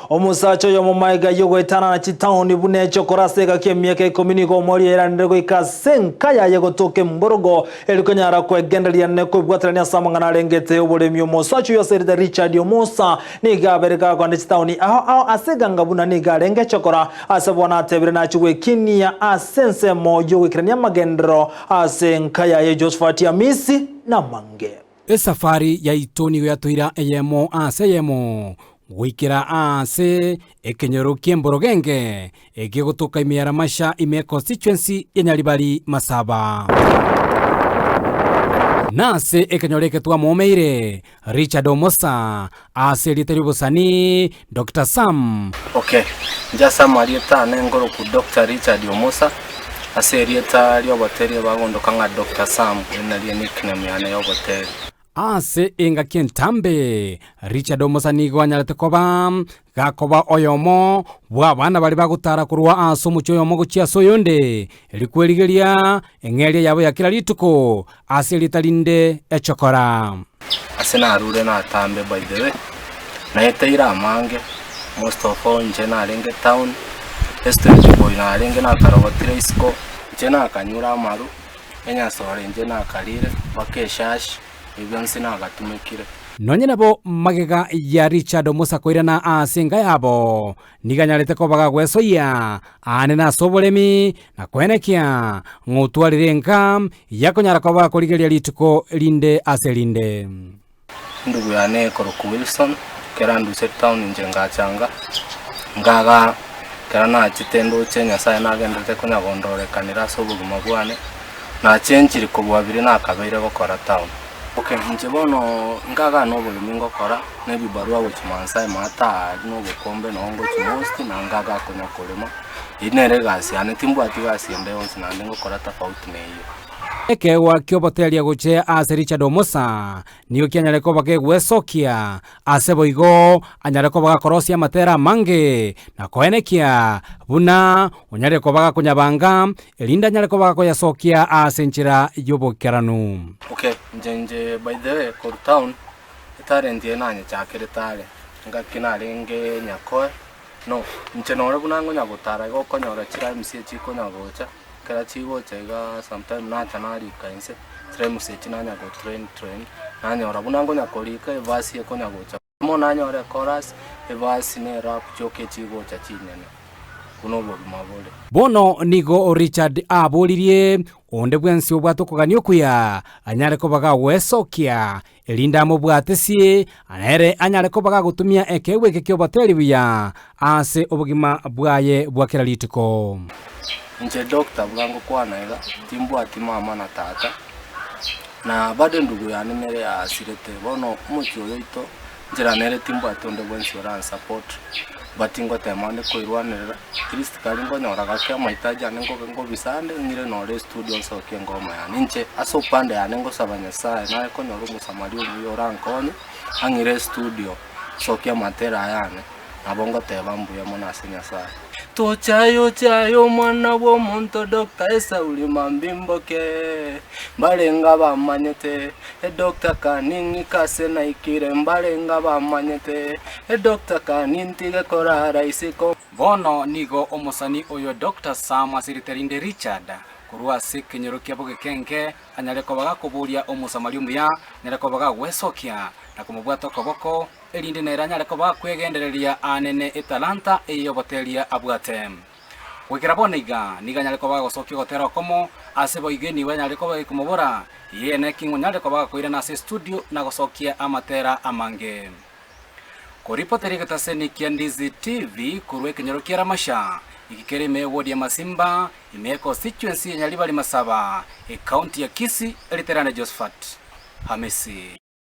Omusacho yo mumaiga yogwetana na chitaoni bune chokorasega kiemieke kominiko mori eranirego ikasenkaya yegotoke mborogo elikonyara kwegenderia ne kwibwatirania samangana rengete oburemi omusacho yo serida Richard Omosa nigabereka kwa chitaoni aho aseganga buna nigarenge chokora asebona atebire na chwe kinia asense moyo gwikirania magendero asenkaya ye Josephat Amisi na mange safari ya itoni yatoira eyemo aseyemo gwikira ase ekenyoro kiemborogenge egigotoka imiara masha ime constituency ya Nyaribari Masaba nase ekenyoreke twa momeire Richard Omosa ase literi busani Dr. Sam njasa marieta nengoro ku Dr. Richard Omosa ase rieta lyoboterie bagondoka nga Dr. Sam enaliye nickname yana yoboterie ase inga kentambe Richard Omosa nigo anyarete koba gakoba oyomo bwa bana bali bagutara kurwa aso mucho yomo guchia soyonde elikweligeria engeria yabo yakira lituko ase litalinde echokora ase na rure na tambe by the way na eteira mange most of all nje na renge town estate boy na renge na karobotire isko nje na kanyura maru enya sore nje na kalire bakeshash ibyansi na gatumekire nonye nabo magega ya Richard Omosa koirana asenga yabo niganyarete ko bagagwesoya ane na sobolemi na kwenekia ngutwarire nkam yakonyara ko bakorigeria lituko linde aselinde ndugu yane Koroku Wilson kerandu set town nje ngachanga ngaga kerana chitendo chenya saya nagendete kunya gondore kanira sobuguma bwane na chenchiri ko bwabire na kabeire gokora town nje bono ngaga no bulimi ngokora nebibarua wechimansai mata no bukombe no ngo chimosti na ngaga kunya kulima inere gasi ane timbu atigasi ende onsi na ngokora tofauti neyo ekewa kioboteria guche ase Richard Omosa niyo kianyareko bakegwesokia ase boigo anyareko bagakorosia matera mange na koenekia buna onyareko bagakunyabanga elinda anyareko bagakoyasokia ase nchira yobokeranu njenje by the way Kor town itare ndie nanye chakire tare ngakina renge nyakoe no nchenore bunango nyagutara go konyora chira msie chiko nyagocha kera chigo chega sometime na chanari kainse tremuse chinanya go train nanya ora bunango nyakorika evasi eko nyagocha mo nanya ora chorus evasi ne rap choke chigo cha chinyane kuno mabole bono nigo Richard abolirie onde bwensi obwatokogania kuya anyare ko bagagwesokia elinda mo bwatesie anere anyare ko bagagutumia ekewe kekiobateri buya ase obugima bwaye bwakera litiko nje doctor bwango kwanaiga timbu ati mama na tata na bado ndugu yani mere asirete bono mucho yoito njira nere timbu ati onde bwensi ora support batingo temane ko irwanira Christ kalingo nyora gakya mahitaji anengo bisande ngire no studio so kengoma yani nje aso pande anengo sabanya sai na ko nyoro musamario niyo rankonye angire studio so kya matera yani abongo tebambu ya mona asinya sai to chayo mwana wo monto Dr. Esa ulimambimboke mbalenga bamanyete Dr. Kaningi kase na ikire mbalenga bamanyete Dr. Kanintige korara isiko bono nigo omosani oyo Dr. Sam asiriterinde Richard kurwa sekenyoro kiaboge kenke anyareko bagakuburia omusamarium ya nyareko bagagwesokia na kumubwato koboko elinde na iranyareko bakwegendereria anene etalanta eyoboteria abwatem wekera boniga niganyareko bagagosokia gotero komo asebo igeni wanyareko bakumubora yene kingo nyareko bagakoira na studio na gosokia amatera amange koripoteri gataseni Kiandizi TV kurwe kenyoro kiara masha ikikere wodi ya Masimba ime constituency ya Nyaribari Masaba county ya Kisii eliterane Josephat Amisi.